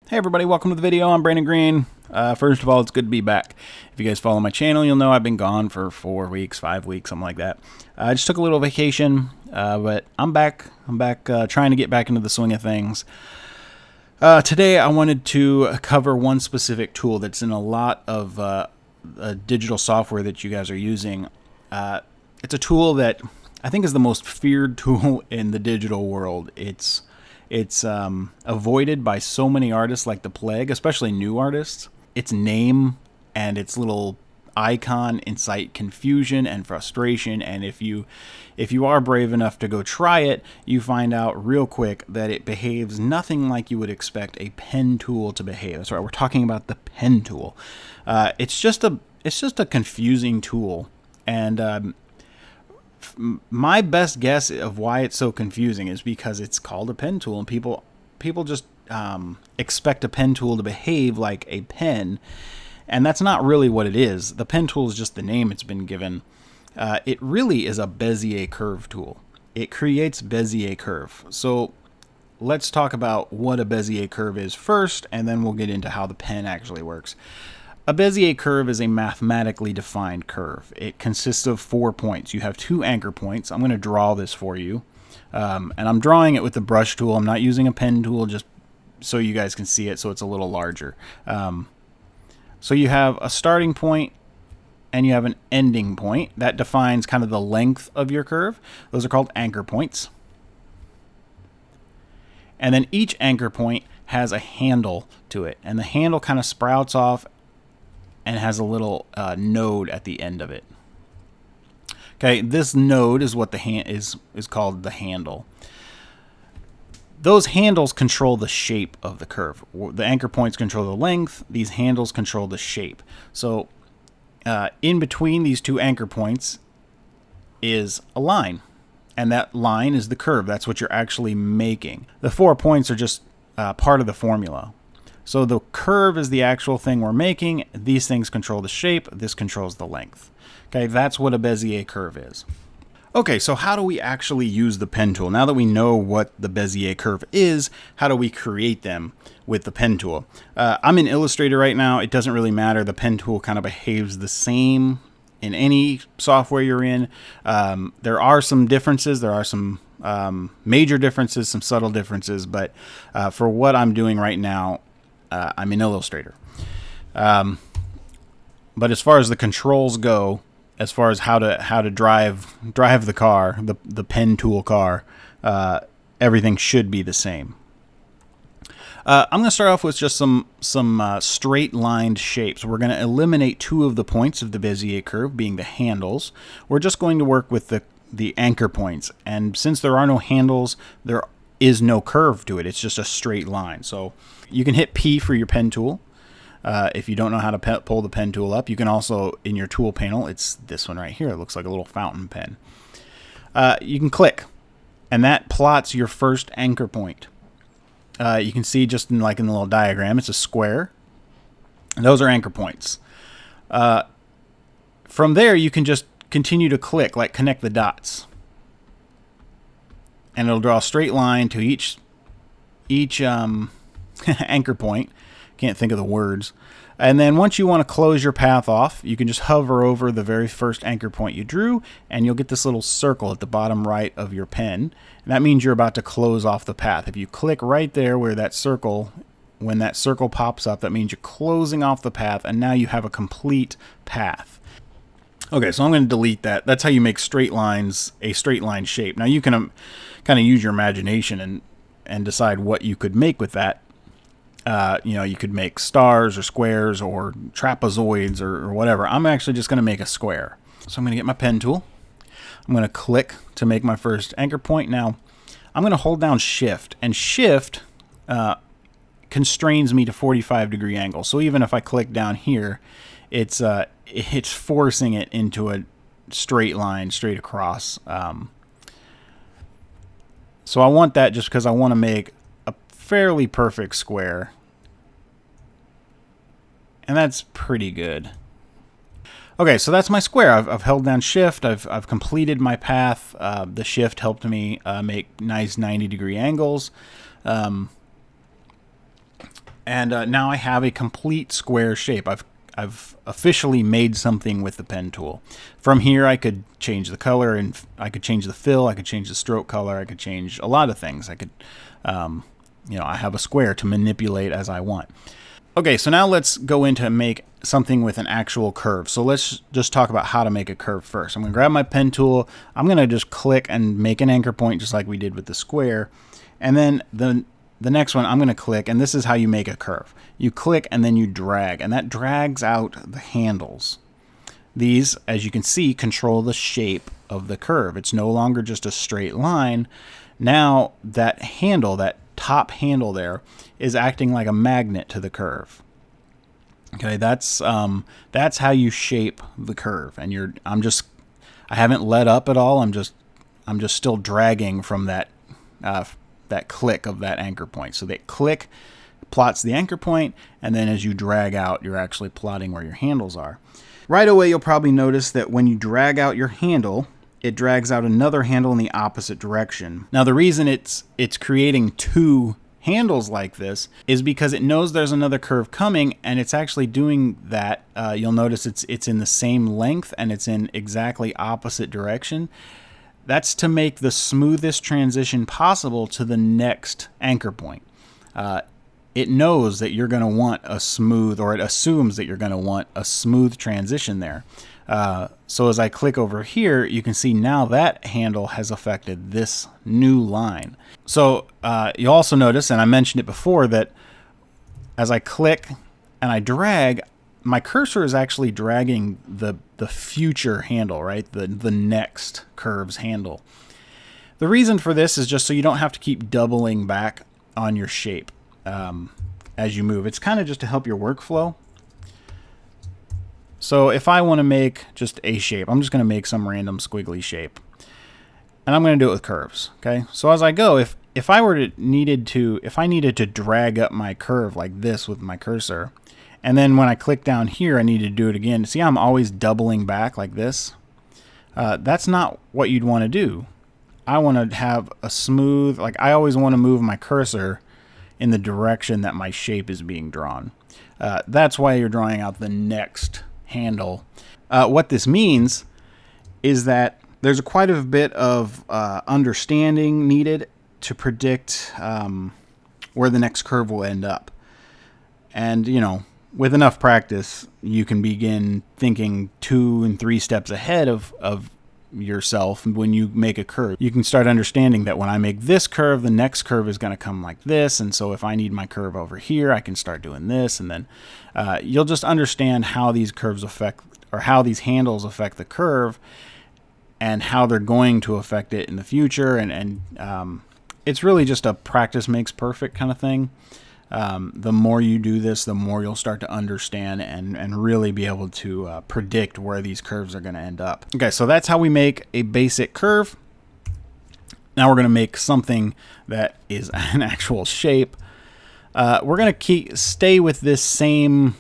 Hey everybody, welcome to the video. I'm Brandon Green. First of all, it's good to be back. If you guys follow my channel, you'll know I've been gone for 4 weeks, 5 weeks, something like that. I just took a little vacation, but I'm back. I'm back trying to get back into the swing of things. Today I wanted to cover one specific tool that's in a lot of digital software that you guys are using. It's a tool that I think is the most feared tool in the digital world. It's avoided by so many artists like the plague, especially new artists. Its name and its little icon incite confusion and frustration, and if you are brave enough to go try it, you find out real quick that it behaves nothing like you would expect a pen tool to behave. That's right, we're talking about the pen tool. It's just a confusing tool, and my best guess of why it's so confusing is because it's called a pen tool, and people just expect a pen tool to behave like a pen, and that's not really what it is. The pen tool is just the name it's been given. It really is a Bezier curve tool. It creates Bezier curve. So let's talk about what a Bezier curve is first, and then we'll get into how the pen actually works. A Bezier curve is a mathematically defined curve. It consists of 4 points. You have 2 anchor points. I'm going to draw this for you. And I'm drawing it with the brush tool. I'm not using a pen tool just so you guys can see it, so it's a little larger. So you have a starting point and you have an ending point. That defines kind of the length of your curve. Those are called anchor points. And then each anchor point has a handle to it. And the handle kind of sprouts off and has a little node at the end of it. Okay, this node is what is called the handle. Those handles control the shape of the curve. The anchor points control the length. These handles control the shape. So in between these 2 anchor points is a line, and that line is the curve. That's what you're actually making. The 4 points are just part of the formula. So the curve is the actual thing we're making. These things control the shape. This controls the length. Okay, that's what a Bezier curve is. Okay, so how do we actually use the pen tool? Now that we know what the Bezier curve is, how do we create them with the pen tool? I'm in Illustrator right now. It doesn't really matter. The pen tool kind of behaves the same in any software you're in. There are some differences. There are some major differences, some subtle differences, but for what I'm doing right now, I'm in Illustrator. But as far as the controls go, as far as how to drive the car, the pen tool car, everything should be the same. I'm going to start off with just some straight lined shapes. We're going to eliminate 2 of the points of the Bezier curve, being the handles. We're just going to work with the anchor points, and since there are no handles, there is no curve to it. It's just a straight line. So you can hit P for your pen tool. If you don't know how to pull the pen tool up, you can also, in your tool panel, it's this one right here. It looks like a little fountain pen. You can click, and that plots your first anchor point. You can see just in the little diagram, it's a square. And those are anchor points. From there, you can just continue to click, like connect the dots. And it'll draw a straight line to each anchor point. Can't think of the words. And then once you want to close your path off, you can just hover over the very first anchor point you drew, and you'll get this little circle at the bottom right of your pen. And that means you're about to close off the path. If you click right there where that circle, when that circle pops up, that means you're closing off the path, and now you have a complete path. Okay, so I'm going to delete that. That's how you make straight lines a straight line shape. Now you can kind of use your imagination and decide what you could make with that. You could make stars or squares or trapezoids or whatever. I'm actually just going to make a square. So I'm going to get my pen tool. I'm going to click to make my first anchor point. Now I'm going to hold down Shift, and Shift constrains me to 45-degree angle. So even if I click down here, it's forcing it into a straight line straight across. So I want that just because I want to make a fairly perfect square. And that's pretty good. Okay, so that's my square. I've held down Shift. I've completed my path. The Shift helped me make nice 90-degree angles. And now I have a complete square shape. I've officially made something with the pen tool. From here, I could change the color, and I could change the fill, I could change the stroke color, I could change a lot of things. I could, I have a square to manipulate as I want. Okay, so now let's go into make something with an actual curve. So let's just talk about how to make a curve first. I'm going to grab my pen tool. I'm going to just click and make an anchor point just like we did with the square. And then the next one, I'm going to click, and this is how you make a curve. You click and then you drag, and that drags out the handles. These, as you can see, control the shape of the curve. It's no longer just a straight line. Now that handle, that top handle there, is acting like a magnet to the curve. Okay, that's how you shape the curve. And I haven't let up at all. I'm just still dragging from that click of that anchor point. So that click plots the anchor point, and then as you drag out, you're actually plotting where your handles are. Right away, you'll probably notice that when you drag out your handle, it drags out another handle in the opposite direction. Now, the reason it's creating two handles like this is because it knows there's another curve coming, and it's actually doing that. You'll notice it's in the same length and it's in exactly opposite direction. That's to make the smoothest transition possible to the next anchor point. It knows that you're going to want a smooth, or it assumes that you're going to want a smooth transition there. So as I click over here, you can see now that handle has affected this new line. So you also notice, and I mentioned it before, that as I click and I drag, my cursor is actually dragging the future handle, right? The next curve's handle. The reason for this is just so you don't have to keep doubling back on your shape as you move. It's kind of just to help your workflow. So if I want to make just a shape, I'm just going to make some random squiggly shape. And I'm going to do it with curves. Okay. So as I go, if I needed to drag up my curve like this with my cursor, and then when I click down here, I need to do it again. See how I'm always doubling back like this? That's not what you'd want to do. I want to have a smooth, like I always want to move my cursor in the direction that my shape is being drawn. That's why you're drawing out the next handle. What this means is that there's quite a bit of understanding needed to predict where the next curve will end up. And, with enough practice, you can begin thinking 2 and 3 steps ahead of yourself. When you make a curve, you can start understanding that when I make this curve, the next curve is going to come like this. And so if I need my curve over here, I can start doing this. And then you'll just understand how these curves affect, or how these handles affect the curve, and how they're going to affect it in the future. And it's really just a practice makes perfect kind of thing. The more you do this, the more you'll start to understand and really be able to predict where these curves are going to end up. Okay, so that's how we make a basic curve. Now we're going to make something that is an actual shape. We're going to stay with this same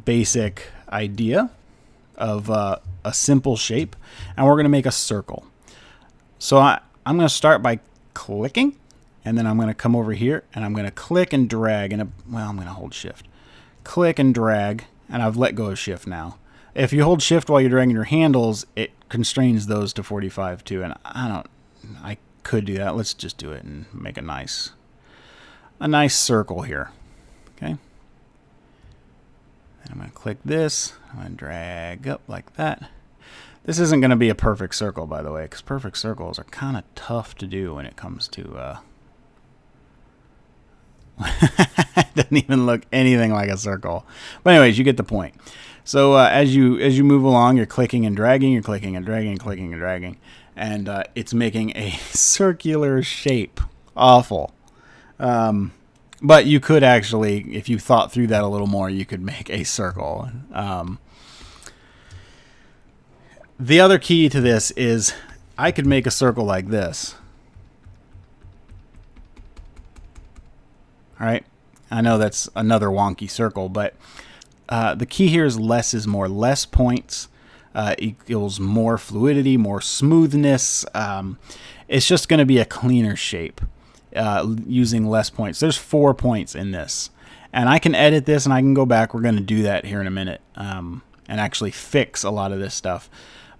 basic idea of a simple shape, and we're going to make a circle. So I'm going to start by clicking. And then I'm going to come over here and I'm going to click and drag. I'm going to hold shift. Click and drag. And I've let go of shift now. If you hold shift while you're dragging your handles, it constrains those to 45 too. And I could do that. Let's just do it and make a nice circle here. Okay. And I'm going to click this. I'm going to drag up like that. This isn't going to be a perfect circle, by the way, because perfect circles are kind of tough to do when it comes to it doesn't even look anything like a circle. But anyways, you get the point. So as you move along, you're clicking and dragging, you're clicking and dragging, clicking and dragging, and it's making a circular shape. Awful. But you could actually, if you thought through that a little more, you could make a circle. The other key to this is I could make a circle like this. All right, I know that's another wonky circle, but the key here is less is more. Less points equals more fluidity, more smoothness. It's just going to be a cleaner shape using less points. There's 4 points in this, And I can edit this and I can go back. We're going to do that here in a minute, and actually fix a lot of this stuff.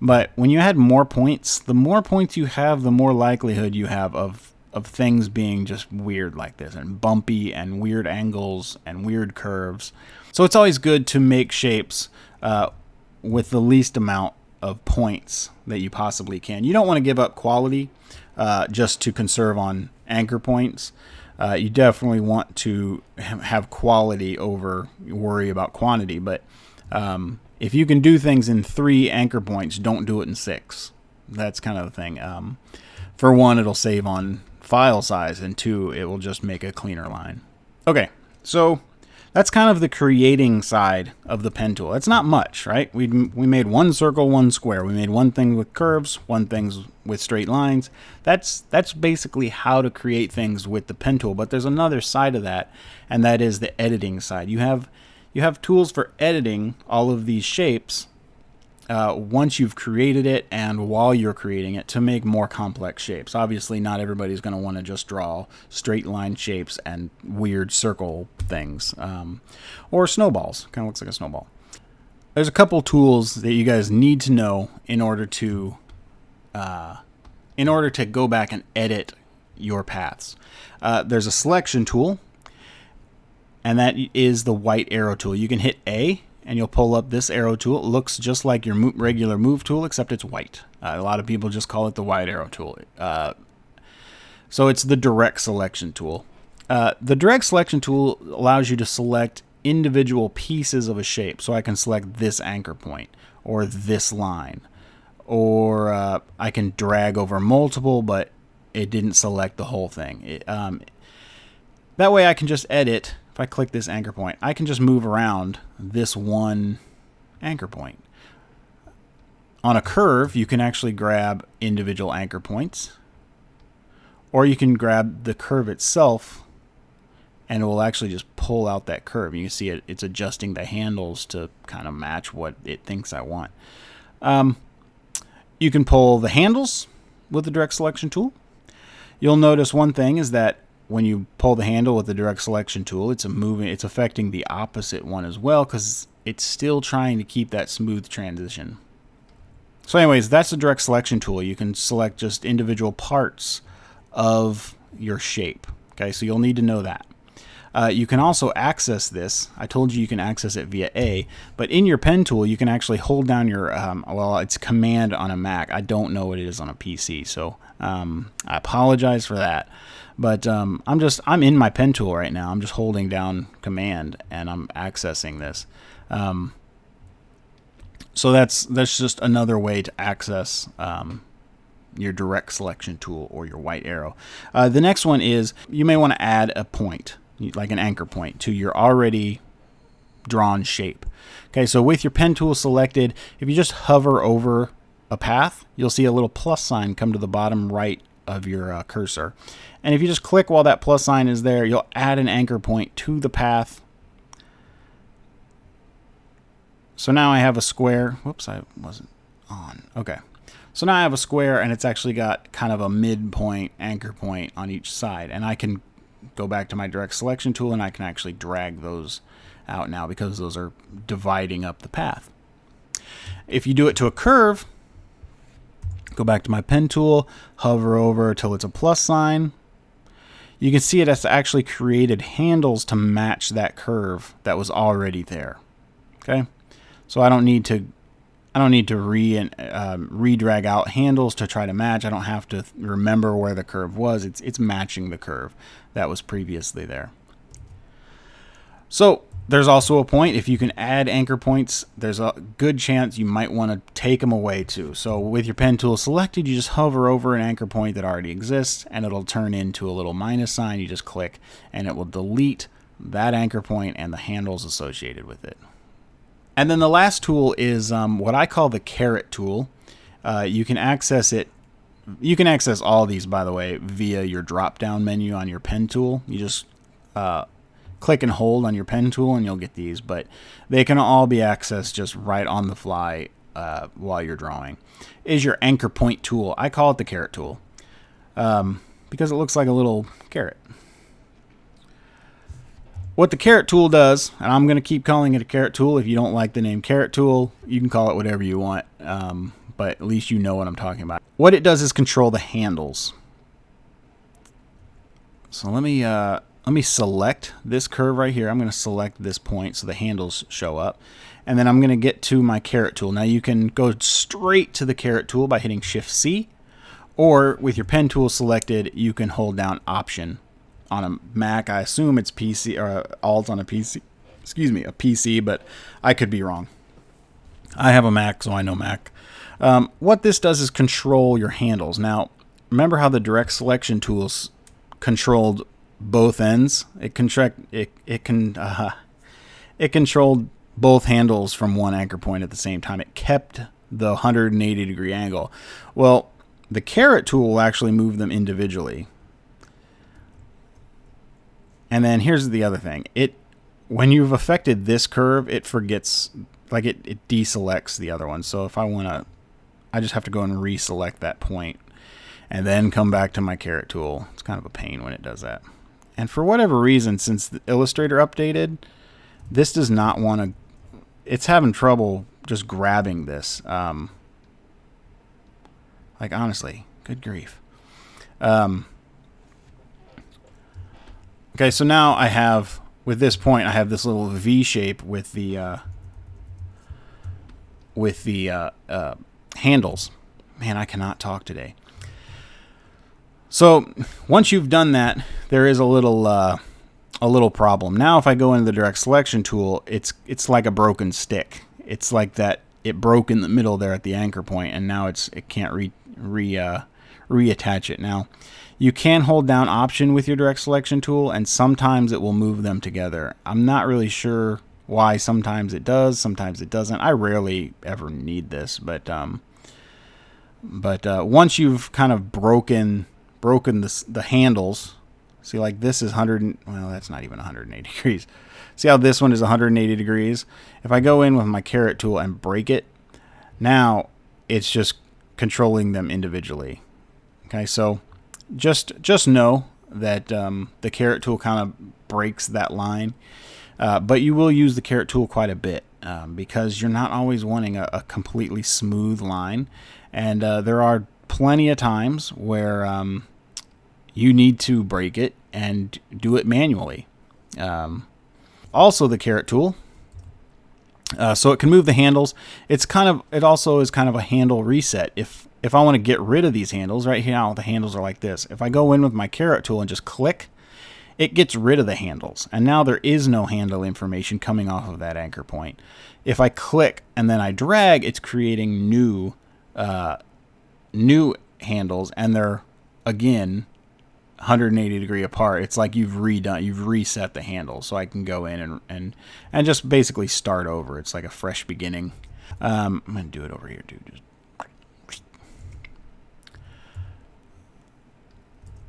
But when you add more points, the more points you have, the more likelihood you have of things being just weird like this, and bumpy, and weird angles, and weird curves. So it's always good to make shapes with the least amount of points that you possibly can. You don't want to give up quality just to conserve on anchor points. You definitely want to have quality over worry about quantity. But if you can do things in 3 anchor points, don't do it in 6. That's kind of the thing. For one, it'll save on file size, and 2, it will just make a cleaner line. Okay, so that's kind of the creating side of the pen tool. It's not much, right? We made 1 circle, 1 square. We made 1 thing with curves, 1 thing with straight lines. That's basically how to create things with the pen tool. But there's another side of that, and that is the editing side. You have tools for editing all of these shapes once you've created it and while you're creating it to make more complex shapes. Obviously, not everybody's going to want to just draw straight line shapes and weird circle things, or snowballs. Kind of looks like a snowball. There's a couple tools that you guys need to know in order to go back and edit your paths. There's a selection tool, and that is the white arrow tool. You can hit A, and you'll pull up this arrow tool. It looks just like your regular move tool, except it's white. A lot of people just call it the white arrow tool. So it's the direct selection tool. The direct selection tool allows you to select individual pieces of a shape. So I can select this anchor point, or this line, or I can drag over multiple, but it didn't select the whole thing. That way I can just edit. If I click this anchor point, I can just move around this one anchor point. On a curve, you can actually grab individual anchor points, or you can grab the curve itself, and it will actually just pull out that curve. You can see it's adjusting the handles to kind of match what it thinks I want. You can pull the handles with the direct selection tool. You'll notice one thing is that when you pull the handle with the direct selection tool, it's affecting the opposite one as well, because it's still trying to keep that smooth transition. So anyways, that's the direct selection tool. You can select just individual parts of your shape. Okay, so you'll need to know that. You can also access this. I told you can access it via A, but in your pen tool, you can actually hold down your, well, it's Command on a Mac. I don't know what it is on a PC, so I apologize for that. But I'm in my pen tool right now. I'm just holding down Command and I'm accessing this. So that's just another way to access your direct selection tool or your white arrow. The next one is you may want to add a point, like an anchor point, to your already drawn shape. Okay, so with your pen tool selected, if you just hover over a path, you'll see a little plus sign come to the bottom right of your cursor. And if you just click while that plus sign is there, you'll add an anchor point to the path. So now I have a square. Whoops, I wasn't on. Okay. So now I have a square, and it's actually got kind of a midpoint anchor point on each side. And I can go back to my direct selection tool, and I can actually drag those out now because those are dividing up the path. If you do it to a curve, go back to my pen tool, hover over till it's a plus sign. You can see it has actually created handles to match that curve that was already there. Okay, so I don't need to re-drag out handles to try to match. I don't have to remember where the curve was. It's matching the curve that was previously there. So there's also a point, if you can add anchor points, there's a good chance you might want to take them away too. So with your pen tool selected, you just hover over an anchor point that already exists, and it'll turn into a little minus sign. You just click, and it will delete that anchor point and the handles associated with it. And then the last tool is what I call the caret tool. You can access it. You can access all these, by the way, via your drop-down menu on your pen tool. You just click and hold on your pen tool and you'll get these, but they can all be accessed just right on the fly while you're drawing. Is your anchor point tool. I call it the caret tool because it looks like a little carrot. What the caret tool does, and I'm going to keep calling it a caret tool. If you don't like the name caret tool, you can call it whatever you want, but at least you know what I'm talking about. What it does is control the handles. So let me select this curve right here. I'm going to select this point so the handles show up. And then I'm going to get to my caret tool. Now you can go straight to the caret tool by hitting Shift-C, or with your pen tool selected, you can hold down Option. On a Mac, I assume it's PC, or Alt on a PC. Excuse me, a PC, but I could be wrong. I have a Mac, so I know Mac. What this does is control your handles. Now, remember how the direct selection tools controlled both ends? It controlled both handles from one anchor point at the same time. It kept the 180 degree angle. Well, the caret tool will actually move them individually. And then here's the other thing. When you've affected this curve, it forgets, like it deselects the other one. So if I want to, I just have to go and reselect that point and then come back to my caret tool. It's kind of a pain when it does that. And for whatever reason, since the Illustrator updated, this does not want to, it's having trouble just grabbing this. Like honestly, good grief. Okay, so now I have, with this point, I have this little V shape with the handles. Man, I cannot talk today. So once you've done that, there is a little problem. Now, if I go into the direct selection tool, it's like a broken stick. It's like that it broke in the middle there at the anchor point, and now it can't reattach it. Now, you can hold down Option with your direct selection tool, and sometimes it will move them together. I'm not really sure why. Sometimes it does, sometimes it doesn't. I rarely ever need this, but once you've kind of broken the handles, see, like this is well, that's not even 180 degrees. See how this one is 180 degrees? If I go in with my caret tool and break it, now it's just controlling them individually. Okay, so just know that the caret tool kind of breaks that line, but you will use the caret tool quite a bit because you're not always wanting a completely smooth line, and there are plenty of times where you need to break it and do it manually. Also, the caret tool, so it can move the handles. It also is kind of a handle reset. If I want to get rid of these handles, right here now the handles are like this. If I go in with my caret tool and just click, it gets rid of the handles. And now there is no handle information coming off of that anchor point. If I click and then I drag, it's creating new handles, and they're, again, 180 degree apart. It's like you've reset the handles. So I can go in and just basically start over. It's like a fresh beginning. I'm going to do it over here, dude.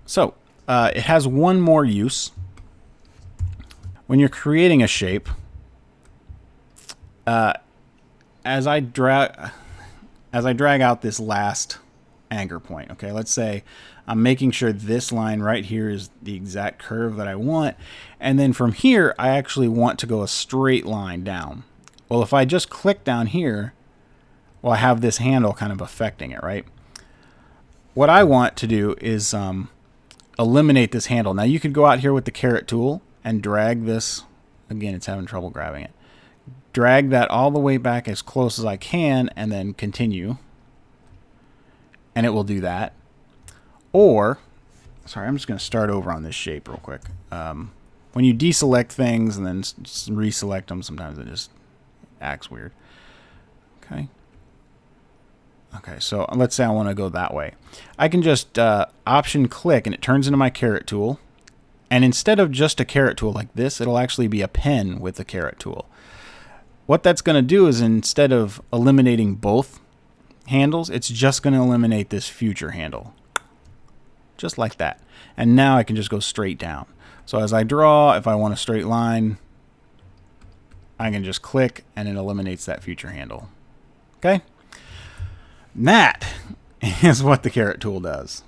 So, it has one more use. When you're creating a shape, as I drag out this last anchor point, okay, let's say I'm making sure this line right here is the exact curve that I want, and then from here, I actually want to go a straight line down. Well, if I just click down here, well, I have this handle kind of affecting it, right? What I want to do is eliminate this handle. Now you could go out here with the caret tool and drag this, again, it's having trouble grabbing it. Drag that all the way back as close as I can and then continue. And it will do that. Or, sorry, I'm just going to start over on this shape real quick. When you deselect things and then reselect them, sometimes it just acts weird. Okay. Okay, so let's say I want to go that way. I can just Option click and it turns into my caret tool. And instead of just a caret tool like this, it'll actually be a pen with the caret tool. What that's going to do is, instead of eliminating both handles, it's just going to eliminate this future handle. Just like that. And now I can just go straight down. So as I draw, if I want a straight line, I can just click and it eliminates that future handle. Okay? That is what the caret tool does.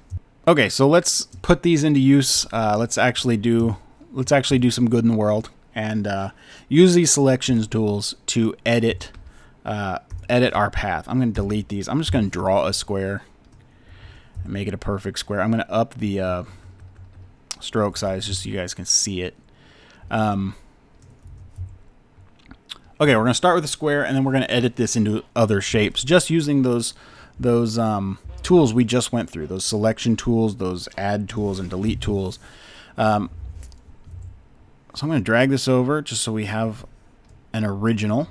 Okay, so let's put these into use. Let's actually do some good in the world and use these selections tools to edit our path. I'm going to delete these. I'm just going to draw a square and make it a perfect square. I'm going to up the stroke size just so you guys can see it. Okay, we're going to start with a square, and then we're going to edit this into other shapes, just using those tools we just went through, those selection tools, those add tools, and delete tools. So I'm going to drag this over just so we have an original.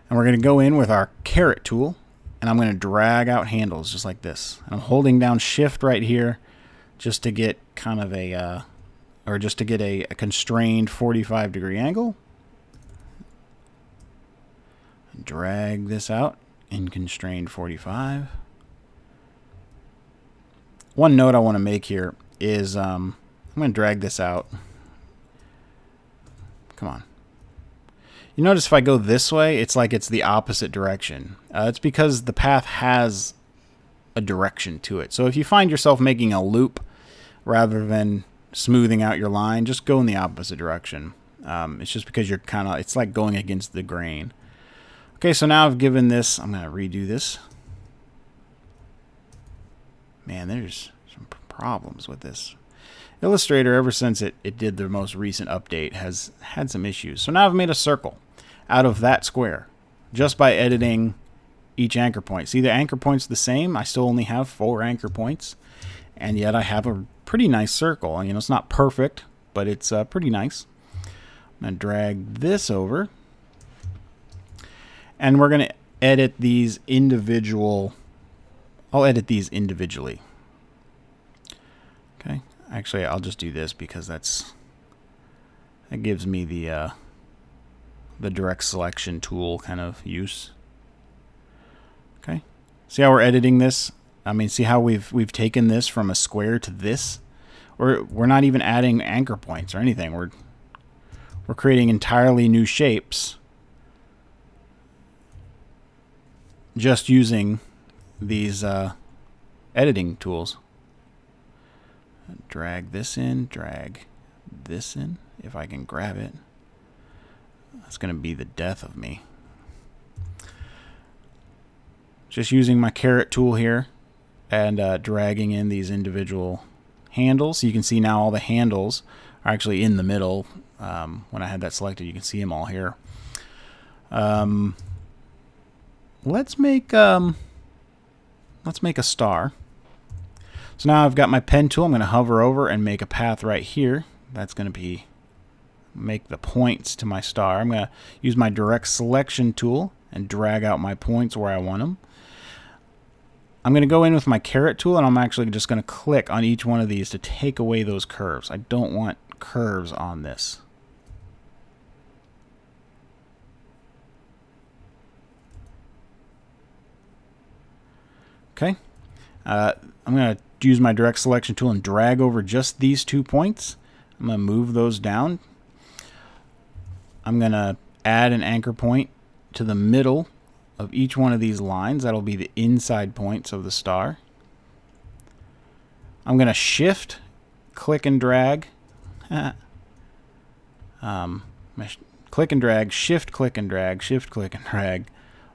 And we're going to go in with our caret tool, and I'm going to drag out handles just like this. And I'm holding down shift right here just to get kind of a constrained 45-degree angle. Drag this out in constrained 45. One note I want to make here is I'm going to drag this out. Come on. You notice if I go this way, it's like it's the opposite direction. It's because the path has a direction to it. So if you find yourself making a loop rather than smoothing out your line, just go in the opposite direction. It's just because you're it's like going against the grain. Okay, so now I've given this, I'm going to redo this. Man, there's some problems with this. Illustrator, ever since it did the most recent update, has had some issues. So now I've made a circle out of that square just by editing each anchor point. See, the anchor point's the same. I still only have 4 anchor points, and yet I have a pretty nice circle. You know, it's not perfect, but it's pretty nice. I'm going to drag this over. And we're going to edit these individual. I'll edit these individually. Okay. Actually, I'll just do this because that gives me the direct selection tool kind of use. Okay. See how we're editing this? I mean, see how we've taken this from a square to this? We're not even adding anchor points or anything. We're creating entirely new shapes just using these editing tools. Drag this in, drag this in, if I can grab it. That's going to be the death of me. Just using my caret tool here and dragging in these individual handles. You can see now all the handles are actually in the middle. When I had that selected, you can see them all here. Let's make a star. So now I've got my pen tool. I'm going to hover over and make a path right here. That's going to make the points to my star. I'm going to use my direct selection tool and drag out my points where I want them. I'm going to go in with my caret tool, and I'm actually just going to click on each one of these to take away those curves. I don't want curves on this. Okay, I'm going to use my direct selection tool and drag over just these 2 points. I'm going to move those down. I'm going to add an anchor point to the middle of each one of these lines. That'll be the inside points of the star. I'm going to shift, click and drag. Click and drag, shift, click and drag, shift, click and drag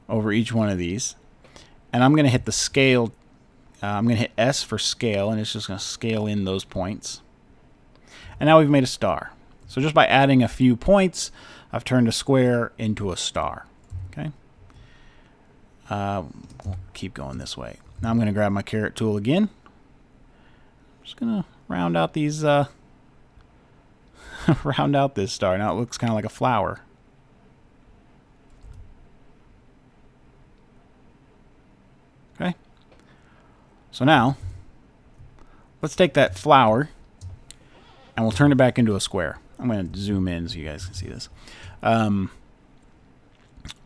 over each one of these. And I'm going to hit the scale. I'm going to hit S for scale, and it's just going to scale in those points. And now we've made a star. So just by adding a few points, I've turned a square into a star. Okay. We'll keep going this way. Now I'm going to grab my caret tool again. I'm just going to round out these. Round out this star. Now it looks kind of like a flower. Okay. So now, let's take that flower and we'll turn it back into a square. I'm going to zoom in so you guys can see this.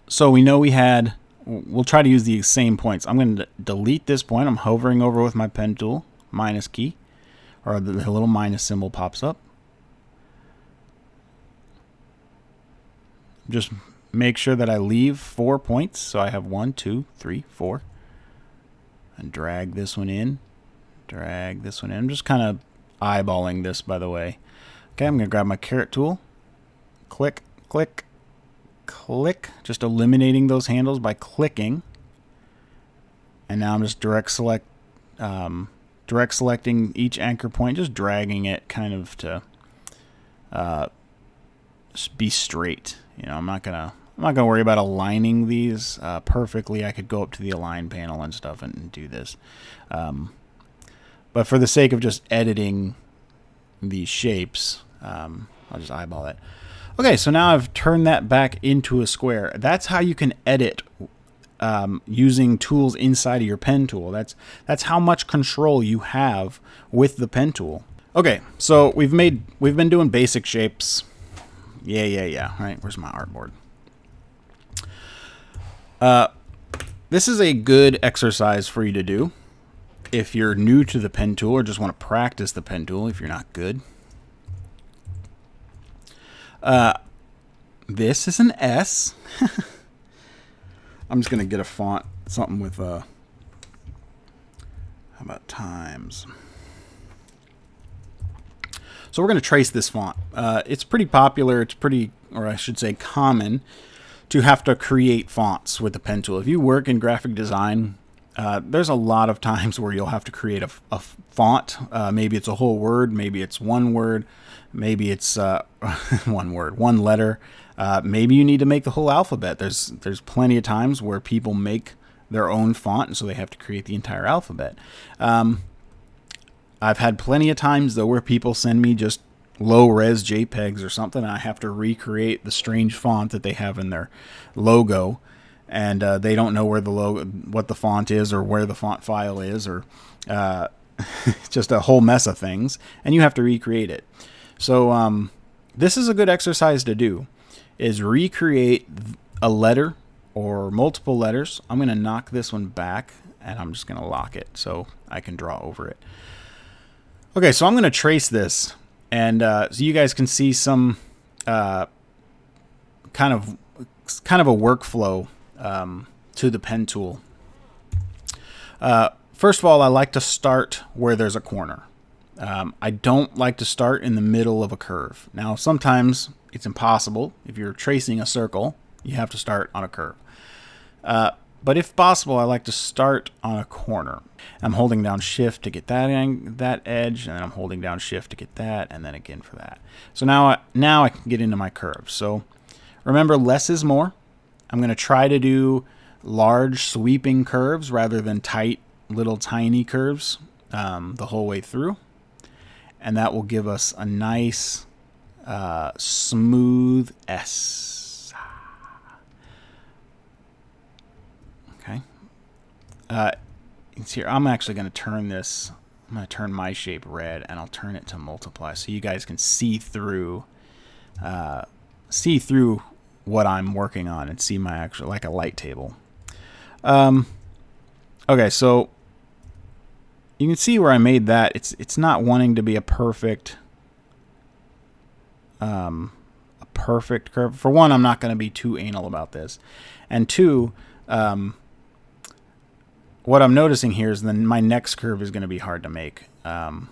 So we know we'll try to use the same points. I'm going to delete this point. I'm hovering over with my pen tool, minus key, or the little minus symbol pops up. Just make sure that I leave 4 points. So I have 1, 2, 3, 4. And drag this one in. Drag this one in. I'm just kind of eyeballing this, by the way. Okay, I'm going to grab my caret tool. Click, click, click. Just eliminating those handles by clicking. And now I'm just direct selecting each anchor point, just dragging it kind of to be straight. You know, I'm not gonna worry about aligning these perfectly. I could go up to the align panel and stuff and do this. But for the sake of just editing these shapes, I'll just eyeball it. Okay, so now I've turned that back into a square. That's how you can edit using tools inside of your pen tool. That's how much control you have with the pen tool. Okay, so we've been doing basic shapes. Yeah. All right, where's my artboard? This is a good exercise for you to do if you're new to the pen tool or just want to practice the pen tool if you're not good. This is an S. I'm just going to get a font, something with, how about Times? So we're going to trace this font. It's pretty popular, or I should say common, to have to create fonts with the pen tool. If you work in graphic design, there's a lot of times where you'll have to create a font. Maybe it's a whole word, maybe it's one word, maybe it's one letter. Maybe you need to make the whole alphabet. There's plenty of times where people make their own font, and so they have to create the entire alphabet. I've had plenty of times, though, where people send me just low-res JPEGs or something, and I have to recreate the strange font that they have in their logo, and they don't know where what the font is or where the font file is, or just a whole mess of things, and you have to recreate it. So this is a good exercise to do, is recreate a letter or multiple letters. I'm going to knock this one back, and I'm just going to lock it so I can draw over it. Okay, so I'm going to trace this, and so you guys can see some kind of a workflow to the pen tool. First of all, I like to start where there's a corner. I don't like to start in the middle of a curve. Now, sometimes it's impossible. If you're tracing a circle, you have to start on a curve. But if possible, I like to start on a corner. I'm holding down Shift to get that edge, and then I'm holding down Shift to get that, and then again for that. So now I can get into my curve. So remember, less is more. I'm going to try to do large sweeping curves rather than tight little tiny curves the whole way through. And that will give us a nice smooth S. Okay. It's here. I'm actually going to turn this. I'm going to turn my shape red, and I'll turn it to multiply so you guys can see through what I'm working on and see my actual, like a light table. Okay, so you can see where I made that. It's not wanting to be a perfect curve. For one, I'm not going to be too anal about this, and two, what I'm noticing here is then my next curve is going to be hard to make, and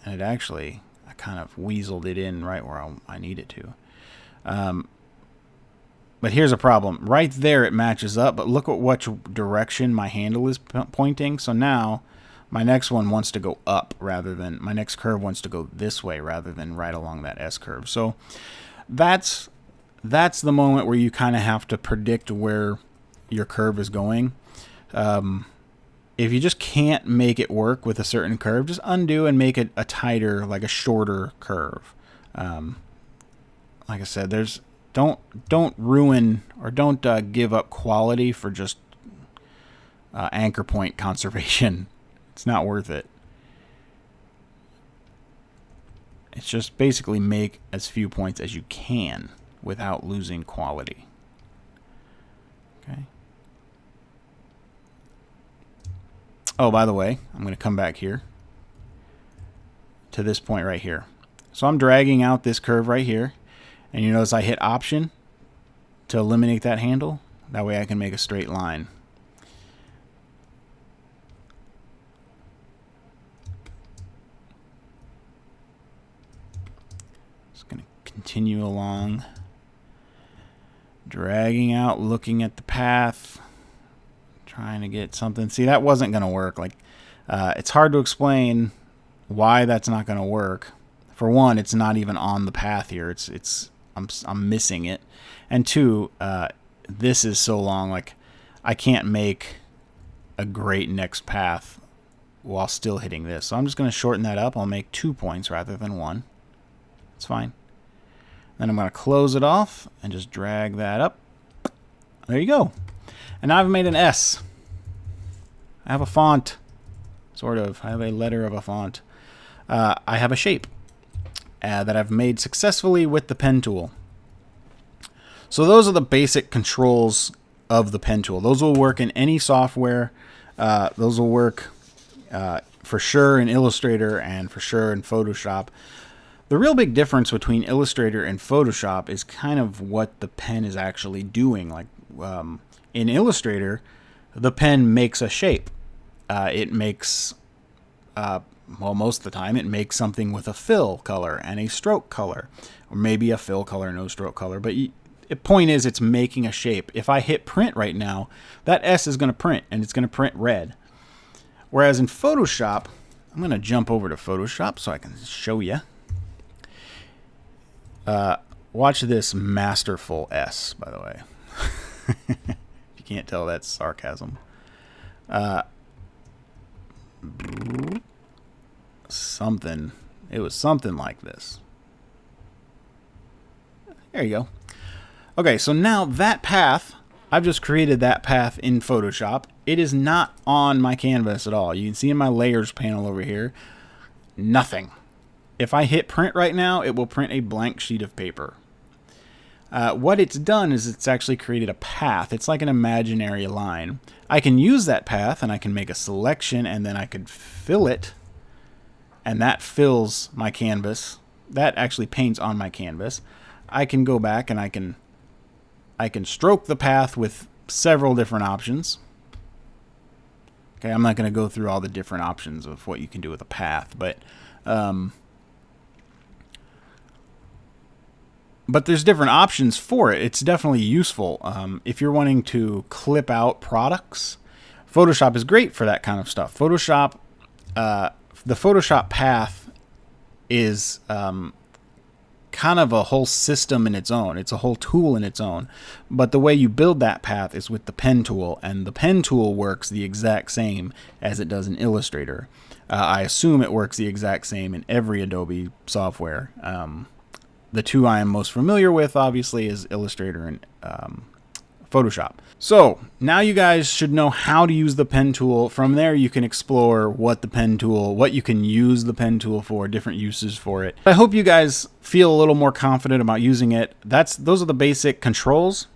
it actually, I kind of weaseled it in right where I need it to. But here's a problem. Right there it matches up, but look at what direction my handle is pointing. So now my next one wants to go up rather than, my next curve wants to go this way rather than right along that S curve. So that's the moment where you kind of have to predict where your curve is going. If you just can't make it work with a certain curve, just undo and make it a tighter, like a shorter curve. Like I said, don't ruin or don't give up quality for just anchor point conservation. It's not worth it. It's just basically make as few points as you can without losing quality. Okay. Oh, by the way, I'm going to come back here to this point right here. So I'm dragging out this curve right here. And you notice I hit Option to eliminate that handle. That way I can make a straight line. continue along, dragging out, looking at the path, trying to get something. See, that wasn't going to work. Like, it's hard to explain why that's not going to work. For one, it's not even on the path here. I'm missing it. And two, this is so long, like I can't make a great next path while still hitting this. So I'm just going to shorten that up. I'll make 2 points rather than 1. It's fine. Then I'm going to close it off and just drag that up. There you go. And now I've made an S. I have a font, sort of. I have a letter of a font. I have a shape that I've made successfully with the pen tool. So those are the basic controls of the pen tool. Those will work in any software. Those will work for sure in Illustrator and for sure in Photoshop. The real big difference between Illustrator and Photoshop is kind of what the pen is actually doing. Like in Illustrator, the pen makes a shape. It makes, well, most of the time, it makes something with a fill color and a stroke color, or maybe a fill color, no stroke color. But the point is, it's making a shape. If I hit print right now, that S is going to print, and it's going to print red. Whereas in Photoshop, I'm going to jump over to Photoshop so I can show you. Watch this masterful S, by the way. If you can't tell, that's sarcasm. It was something like this. There you go. Okay, so now that path, I've just created that path in Photoshop. It is not on my canvas at all. You can see in my layers panel over here, nothing. If I hit print right now, it will print a blank sheet of paper. What it's done is it's actually created a path. It's like an imaginary line. I can use that path and I can make a selection and then I could fill it, and that fills my canvas. That actually paints on my canvas. I can go back and I can stroke the path with several different options. Okay, I'm not going to go through all the different options of what you can do with a path, but there's different options for it. It's definitely useful. If you're wanting to clip out products, Photoshop is great for that kind of stuff. Photoshop, the Photoshop path is kind of a whole system in its own. It's a whole tool in its own. But the way you build that path is with the pen tool, and the pen tool works the exact same as it does in Illustrator. I assume it works the exact same in every Adobe software. The two I am most familiar with, obviously, is Illustrator and Photoshop. So now you guys should know how to use the pen tool. From there, you can explore what you can use the pen tool for, different uses for it. I hope you guys feel a little more confident about using it. Those are the basic controls,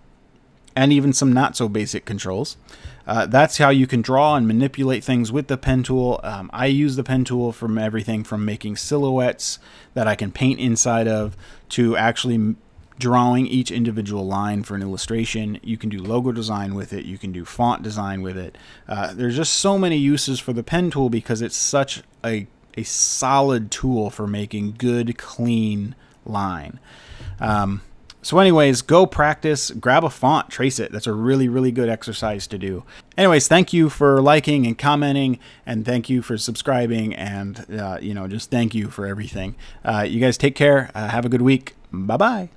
and even some not so basic controls. That's how you can draw and manipulate things with the pen tool. I use the pen tool from everything from making silhouettes that I can paint inside of to actually drawing each individual line for an illustration. You can do logo design with it. You can do font design with it. There's just so many uses for the pen tool because it's such a solid tool for making good, clean line. So anyways, go practice, grab a font, trace it. That's a really, really good exercise to do. Anyways, thank you for liking and commenting, and thank you for subscribing, and just thank you for everything. You guys take care. Have a good week. Bye-bye.